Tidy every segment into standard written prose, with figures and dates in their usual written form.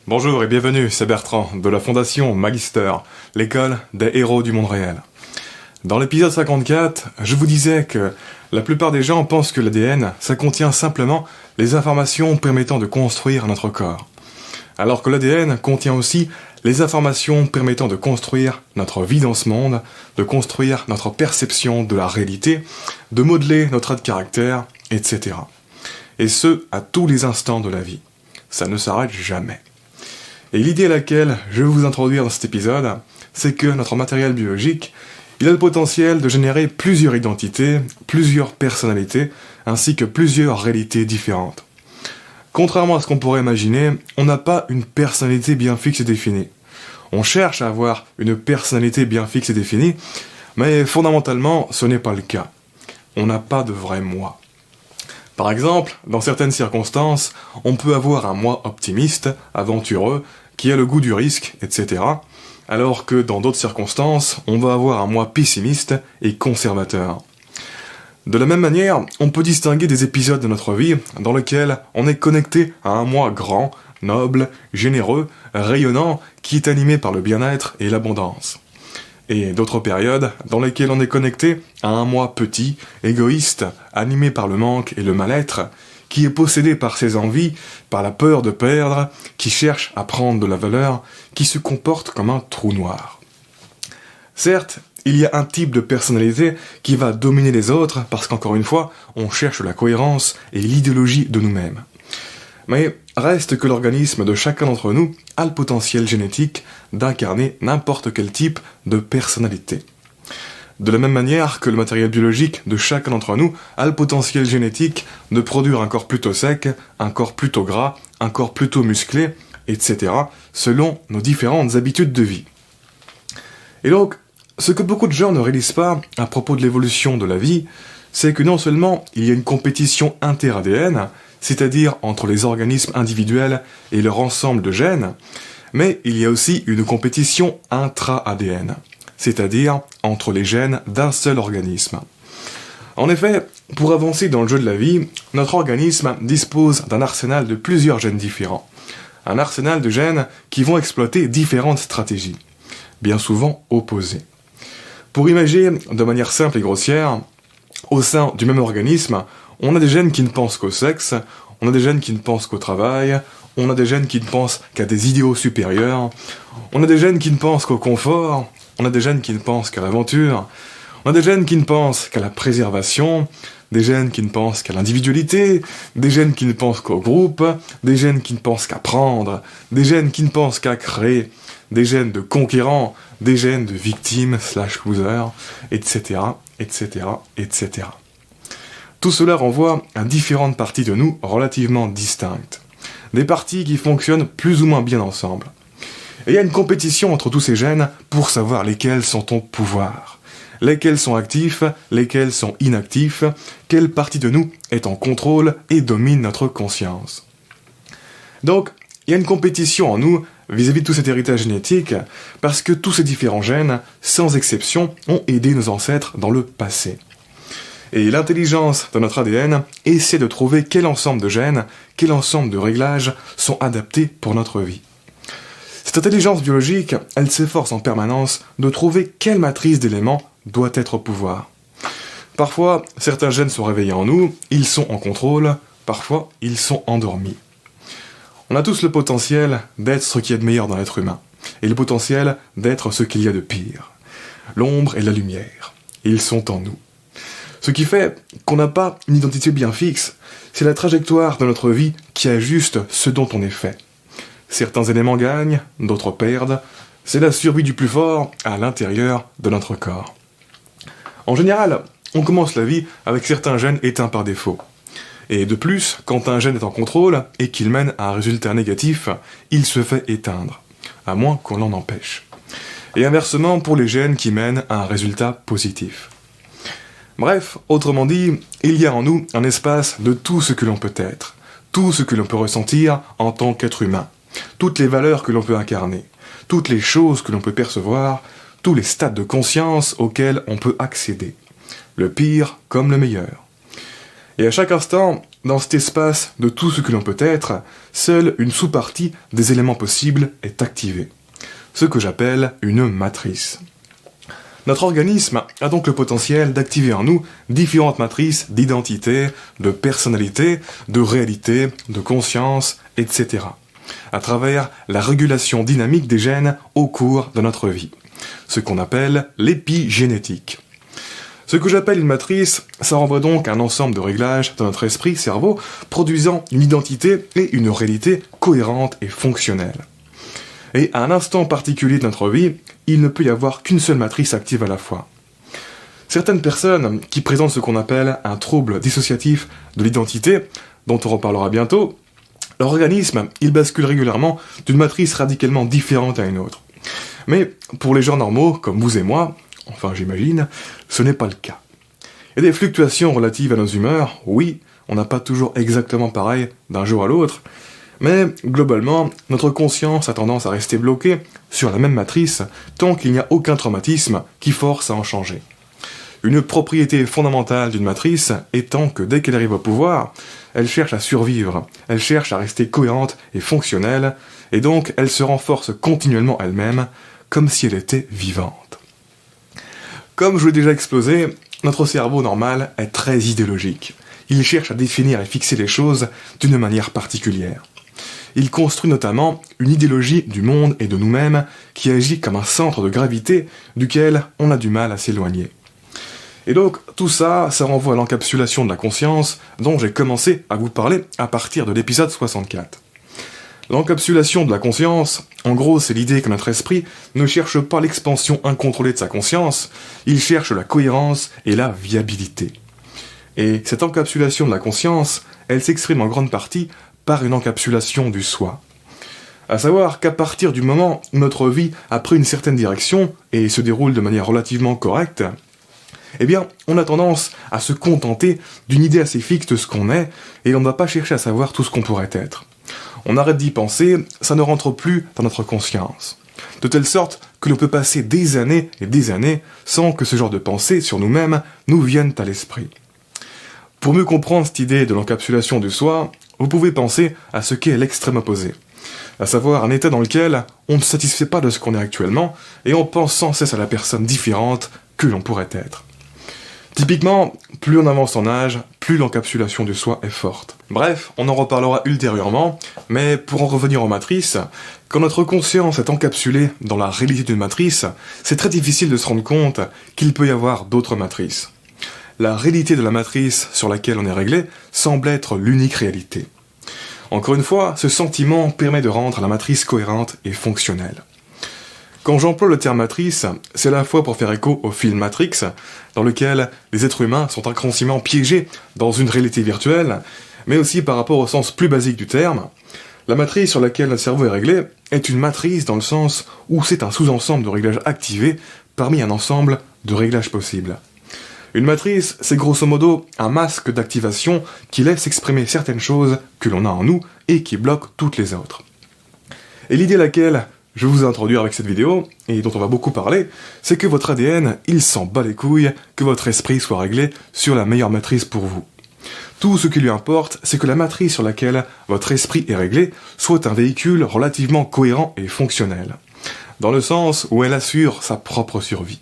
Bonjour et bienvenue, c'est Bertrand de la Fondation Magister, l'école des héros du monde réel. Dans l'épisode 54, je vous disais que la plupart des gens pensent que l'ADN, ça contient simplement les informations permettant de construire notre corps. Alors que l'ADN contient aussi les informations permettant de construire notre vie dans ce monde, de construire notre perception de la réalité, de modeler notre trait de caractère, etc. Et ce, à tous les instants de la vie. Ça ne s'arrête jamais. Et l'idée à laquelle je vais vous introduire dans cet épisode, c'est que notre matériel biologique, il a le potentiel de générer plusieurs identités, plusieurs personnalités, ainsi que plusieurs réalités différentes. Contrairement à ce qu'on pourrait imaginer, on n'a pas une personnalité bien fixe et définie. On cherche à avoir une personnalité bien fixe et définie, mais fondamentalement, ce n'est pas le cas. On n'a pas de vrai moi. Par exemple, dans certaines circonstances, on peut avoir un moi optimiste, aventureux, qui a le goût du risque, etc. Alors que dans d'autres circonstances, on va avoir un moi pessimiste et conservateur. De la même manière, on peut distinguer des épisodes de notre vie dans lesquels on est connecté à un moi grand, noble, généreux, rayonnant, qui est animé par le bien-être et l'abondance. Et d'autres périodes dans lesquelles on est connecté à un moi petit, égoïste, animé par le manque et le mal-être, qui est possédé par ses envies, par la peur de perdre, qui cherche à prendre de la valeur, qui se comporte comme un trou noir. Certes, il y a un type de personnalité qui va dominer les autres parce qu'encore une fois, on cherche la cohérence et l'idéologie de nous-mêmes. Mais reste que l'organisme de chacun d'entre nous a le potentiel génétique d'incarner n'importe quel type de personnalité. De la même manière que le matériel biologique de chacun d'entre nous a le potentiel génétique de produire un corps plutôt sec, un corps plutôt gras, un corps plutôt musclé, etc., selon nos différentes habitudes de vie. Et donc, ce que beaucoup de gens ne réalisent pas à propos de l'évolution de la vie, c'est que non seulement il y a une compétition inter-ADN, c'est-à-dire entre les organismes individuels et leur ensemble de gènes, mais il y a aussi une compétition intra-ADN, c'est-à-dire entre les gènes d'un seul organisme. En effet, pour avancer dans le jeu de la vie, notre organisme dispose d'un arsenal de plusieurs gènes différents. Un arsenal de gènes qui vont exploiter différentes stratégies, bien souvent opposées. Pour imaginer de manière simple et grossière, au sein du même organisme, on a des gènes qui ne pensent qu'au sexe, on a des gènes qui ne pensent qu'au travail, on a des gènes qui ne pensent qu'à des idéaux supérieurs, on a des gènes qui ne pensent qu'au confort, on a des gènes qui ne pensent qu'à l'aventure, on a des gènes qui ne pensent qu'à la préservation, des gènes qui ne pensent qu'à l'individualité, des gènes qui ne pensent qu'au groupe, des gènes qui ne pensent qu'à prendre, des gènes qui ne pensent qu'à créer, des gènes de conquérants, des gènes de victimes / losers, etc., etc., etc. Tout cela renvoie à différentes parties de nous relativement distinctes. Des parties qui fonctionnent plus ou moins bien ensemble. Et il y a une compétition entre tous ces gènes pour savoir lesquels sont au pouvoir. Lesquels sont actifs, lesquels sont inactifs, quelle partie de nous est en contrôle et domine notre conscience. Donc, il y a une compétition en nous vis-à-vis de tout cet héritage génétique parce que tous ces différents gènes, sans exception, ont aidé nos ancêtres dans le passé. Et l'intelligence de notre ADN essaie de trouver quel ensemble de gènes, quel ensemble de réglages sont adaptés pour notre vie. Cette intelligence biologique, elle s'efforce en permanence de trouver quelle matrice d'éléments doit être au pouvoir. Parfois, certains gènes sont réveillés en nous, ils sont en contrôle, parfois ils sont endormis. On a tous le potentiel d'être ce qu'il y a de meilleur dans l'être humain, et le potentiel d'être ce qu'il y a de pire. L'ombre et la lumière, ils sont en nous. Ce qui fait qu'on n'a pas une identité bien fixe, c'est la trajectoire de notre vie qui ajuste ce dont on est fait. Certains éléments gagnent, d'autres perdent, c'est la survie du plus fort à l'intérieur de notre corps. En général, on commence la vie avec certains gènes éteints par défaut. Et de plus, quand un gène est en contrôle et qu'il mène à un résultat négatif, il se fait éteindre, à moins qu'on l'en empêche. Et inversement pour les gènes qui mènent à un résultat positif. Bref, autrement dit, il y a en nous un espace de tout ce que l'on peut être, tout ce que l'on peut ressentir en tant qu'être humain, toutes les valeurs que l'on peut incarner, toutes les choses que l'on peut percevoir, tous les stades de conscience auxquels on peut accéder, le pire comme le meilleur. Et à chaque instant, dans cet espace de tout ce que l'on peut être, seule une sous-partie des éléments possibles est activée. Ce que j'appelle une matrice. Notre organisme a donc le potentiel d'activer en nous différentes matrices d'identité, de personnalité, de réalité, de conscience, etc. à travers la régulation dynamique des gènes au cours de notre vie, ce qu'on appelle l'épigénétique. Ce que j'appelle une matrice, ça renvoie donc à un ensemble de réglages dans notre esprit-cerveau, produisant une identité et une réalité cohérente et fonctionnelle. Et à un instant particulier de notre vie, il ne peut y avoir qu'une seule matrice active à la fois. Certaines personnes qui présentent ce qu'on appelle un trouble dissociatif de l'identité, dont on reparlera bientôt, leur organisme, il bascule régulièrement d'une matrice radicalement différente à une autre. Mais pour les gens normaux, comme vous et moi, enfin j'imagine, ce n'est pas le cas. Il y a des fluctuations relatives à nos humeurs, oui, on n'a pas toujours exactement pareil d'un jour à l'autre, mais globalement, notre conscience a tendance à rester bloquée sur la même matrice tant qu'il n'y a aucun traumatisme qui force à en changer. Une propriété fondamentale d'une matrice étant que dès qu'elle arrive au pouvoir, elle cherche à survivre, elle cherche à rester cohérente et fonctionnelle, et donc elle se renforce continuellement elle-même, comme si elle était vivante. Comme je l'ai déjà exposé, notre cerveau normal est très idéologique. Il cherche à définir et fixer les choses d'une manière particulière. Il construit notamment une idéologie du monde et de nous-mêmes qui agit comme un centre de gravité duquel on a du mal à s'éloigner. Et donc, tout ça, ça renvoie à l'encapsulation de la conscience dont j'ai commencé à vous parler à partir de l'épisode 64. L'encapsulation de la conscience, en gros, c'est l'idée que notre esprit ne cherche pas l'expansion incontrôlée de sa conscience, il cherche la cohérence et la viabilité. Et cette encapsulation de la conscience, elle s'exprime en grande partie par une encapsulation du soi. À savoir qu'à partir du moment où notre vie a pris une certaine direction et se déroule de manière relativement correcte, eh bien, on a tendance à se contenter d'une idée assez fixe de ce qu'on est, et on ne va pas chercher à savoir tout ce qu'on pourrait être. On arrête d'y penser, ça ne rentre plus dans notre conscience. De telle sorte que l'on peut passer des années et des années sans que ce genre de pensée sur nous-mêmes nous vienne à l'esprit. Pour mieux comprendre cette idée de l'encapsulation du soi, vous pouvez penser à ce qu'est l'extrême opposé, à savoir un état dans lequel on ne se satisfait pas de ce qu'on est actuellement et on pense sans cesse à la personne différente que l'on pourrait être. Typiquement, plus on avance en âge, plus l'encapsulation du soi est forte. Bref, on en reparlera ultérieurement, mais pour en revenir aux matrices, quand notre conscience est encapsulée dans la réalité d'une matrice, c'est très difficile de se rendre compte qu'il peut y avoir d'autres matrices. La réalité de la matrice sur laquelle on est réglé semble être l'unique réalité. Encore une fois, ce sentiment permet de rendre la matrice cohérente et fonctionnelle. Quand j'emploie le terme matrice, c'est à la fois pour faire écho au film Matrix, dans lequel les êtres humains sont inconsciemment piégés dans une réalité virtuelle, mais aussi par rapport au sens plus basique du terme. La matrice sur laquelle notre cerveau est réglé est une matrice dans le sens où c'est un sous-ensemble de réglages activés parmi un ensemble de réglages possibles. Une matrice, c'est grosso modo un masque d'activation qui laisse exprimer certaines choses que l'on a en nous et qui bloque toutes les autres. Et l'idée laquelle je vous ai introduire avec cette vidéo, et dont on va beaucoup parler, c'est que votre ADN, il s'en bat les couilles que votre esprit soit réglé sur la meilleure matrice pour vous. Tout ce qui lui importe, c'est que la matrice sur laquelle votre esprit est réglé soit un véhicule relativement cohérent et fonctionnel, dans le sens où elle assure sa propre survie.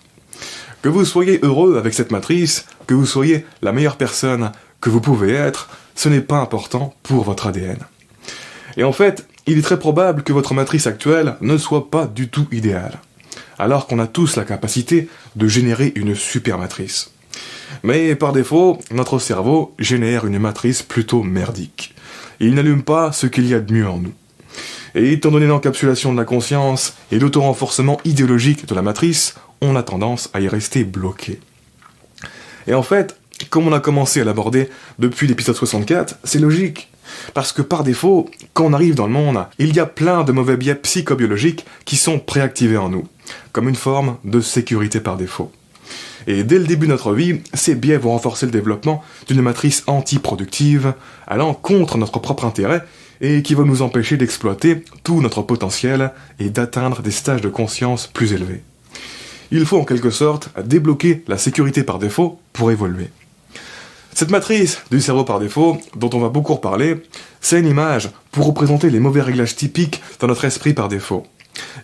Que vous soyez heureux avec cette matrice, que vous soyez la meilleure personne que vous pouvez être, ce n'est pas important pour votre ADN. Et en fait, il est très probable que votre matrice actuelle ne soit pas du tout idéale, alors qu'on a tous la capacité de générer une super matrice. Mais par défaut, notre cerveau génère une matrice plutôt merdique. Il n'allume pas ce qu'il y a de mieux en nous. Et étant donné l'encapsulation de la conscience et l'auto-renforcement idéologique de la matrice, on a tendance à y rester bloqué. Et en fait, comme on a commencé à l'aborder depuis l'épisode 64, c'est logique. Parce que par défaut, quand on arrive dans le monde, il y a plein de mauvais biais psychobiologiques qui sont préactivés en nous, comme une forme de sécurité par défaut. Et dès le début de notre vie, ces biais vont renforcer le développement d'une matrice anti-productive, allant contre notre propre intérêt, et qui va nous empêcher d'exploiter tout notre potentiel et d'atteindre des stages de conscience plus élevés. Il faut en quelque sorte débloquer la sécurité par défaut pour évoluer. Cette matrice du cerveau par défaut, dont on va beaucoup reparler, c'est une image pour représenter les mauvais réglages typiques dans notre esprit par défaut.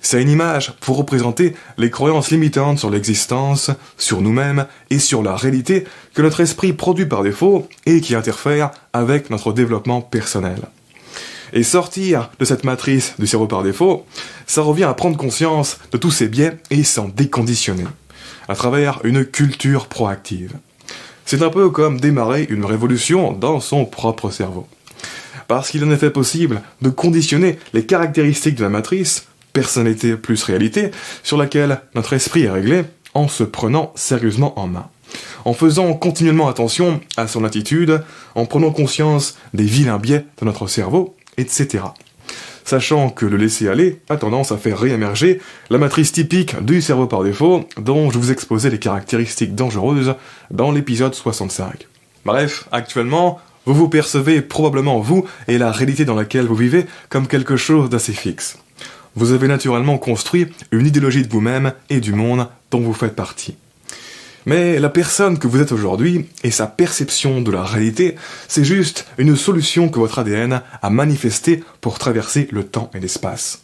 C'est une image pour représenter les croyances limitantes sur l'existence, sur nous-mêmes et sur la réalité que notre esprit produit par défaut et qui interfèrent avec notre développement personnel. Et sortir de cette matrice du cerveau par défaut, ça revient à prendre conscience de tous ces biais et s'en déconditionner, à travers une culture proactive. C'est un peu comme démarrer une révolution dans son propre cerveau. Parce qu'il en est fait possible de conditionner les caractéristiques de la matrice, personnalité plus réalité, sur laquelle notre esprit est réglé, en se prenant sérieusement en main. En faisant continuellement attention à son attitude, en prenant conscience des vilains biais de notre cerveau, etc. Sachant que le laisser-aller a tendance à faire réémerger la matrice typique du cerveau par défaut, dont je vous exposais les caractéristiques dangereuses dans l'épisode 65. Bref, actuellement, vous vous percevez probablement vous et la réalité dans laquelle vous vivez comme quelque chose d'assez fixe. Vous avez naturellement construit une idéologie de vous-même et du monde dont vous faites partie. Mais la personne que vous êtes aujourd'hui et sa perception de la réalité, c'est juste une solution que votre ADN a manifestée pour traverser le temps et l'espace.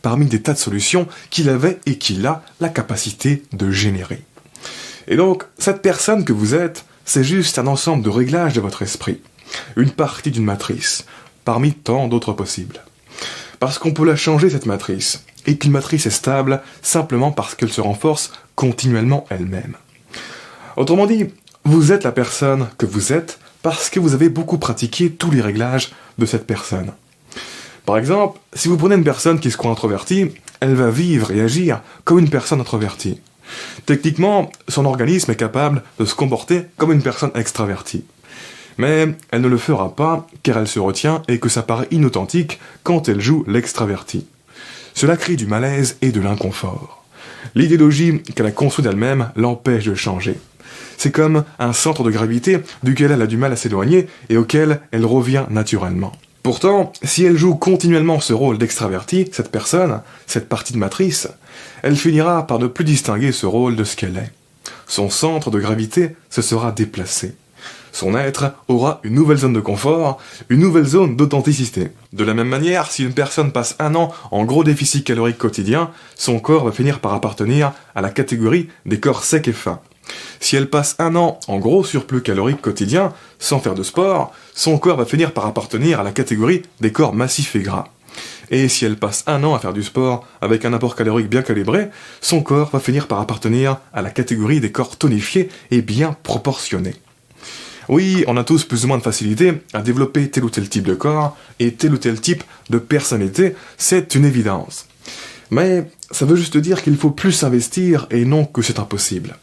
Parmi des tas de solutions qu'il avait et qu'il a la capacité de générer. Et donc, cette personne que vous êtes, c'est juste un ensemble de réglages de votre esprit. Une partie d'une matrice, parmi tant d'autres possibles. Parce qu'on peut la changer cette matrice, et qu'une matrice est stable simplement parce qu'elle se renforce continuellement elle-même. Autrement dit, vous êtes la personne que vous êtes parce que vous avez beaucoup pratiqué tous les réglages de cette personne. Par exemple, si vous prenez une personne qui se croit introvertie, elle va vivre et agir comme une personne introvertie. Techniquement, son organisme est capable de se comporter comme une personne extravertie. Mais elle ne le fera pas car elle se retient et que ça paraît inauthentique quand elle joue l'extravertie. Cela crée du malaise et de l'inconfort. L'idéologie qu'elle a construite d'elle-même l'empêche de changer. C'est comme un centre de gravité duquel elle a du mal à s'éloigner et auquel elle revient naturellement. Pourtant, si elle joue continuellement ce rôle d'extraverti, cette personne, cette partie de matrice, elle finira par ne plus distinguer ce rôle de ce qu'elle est. Son centre de gravité se sera déplacé. Son être aura une nouvelle zone de confort, une nouvelle zone d'authenticité. De la même manière, si une personne passe 1 an en gros déficit calorique quotidien, son corps va finir par appartenir à la catégorie des corps secs et fins. Si elle passe 1 an en gros surplus calorique quotidien, sans faire de sport, son corps va finir par appartenir à la catégorie des corps massifs et gras. Et si elle passe 1 an à faire du sport avec un apport calorique bien calibré, son corps va finir par appartenir à la catégorie des corps tonifiés et bien proportionnés. Oui, on a tous plus ou moins de facilité à développer tel ou tel type de corps et tel ou tel type de personnalité, c'est une évidence. Mais ça veut juste dire qu'il faut plus s'investir et non que c'est impossible.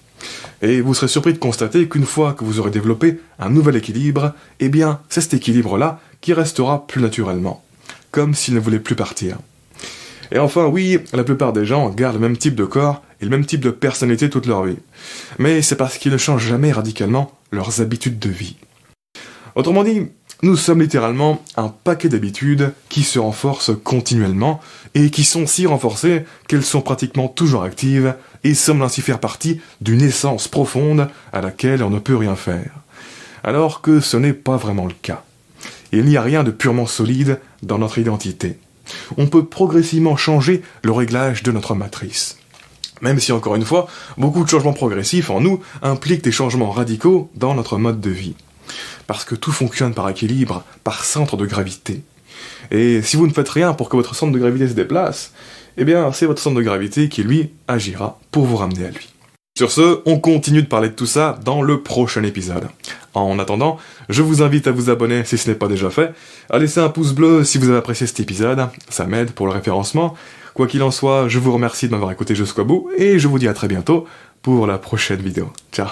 Et vous serez surpris de constater qu'une fois que vous aurez développé un nouvel équilibre, eh bien, c'est cet équilibre-là qui restera plus naturellement, comme s'il ne voulait plus partir. Et enfin, oui, la plupart des gens gardent le même type de corps et le même type de personnalité toute leur vie. Mais c'est parce qu'ils ne changent jamais radicalement leurs habitudes de vie. Autrement dit, nous sommes littéralement un paquet d'habitudes qui se renforcent continuellement et qui sont si renforcées qu'elles sont pratiquement toujours actives et semblent ainsi faire partie d'une essence profonde à laquelle on ne peut rien faire. Alors que ce n'est pas vraiment le cas. Il n'y a rien de purement solide dans notre identité. On peut progressivement changer le réglage de notre matrice. Même si, encore une fois, beaucoup de changements progressifs en nous impliquent des changements radicaux dans notre mode de vie. Parce que tout fonctionne par équilibre, par centre de gravité. Et si vous ne faites rien pour que votre centre de gravité se déplace, eh bien c'est votre centre de gravité qui, lui, agira pour vous ramener à lui. Sur ce, on continue de parler de tout ça dans le prochain épisode. En attendant, je vous invite à vous abonner si ce n'est pas déjà fait, à laisser un pouce bleu si vous avez apprécié cet épisode, ça m'aide pour le référencement. Quoi qu'il en soit, je vous remercie de m'avoir écouté jusqu'au bout, et je vous dis à très bientôt pour la prochaine vidéo. Ciao.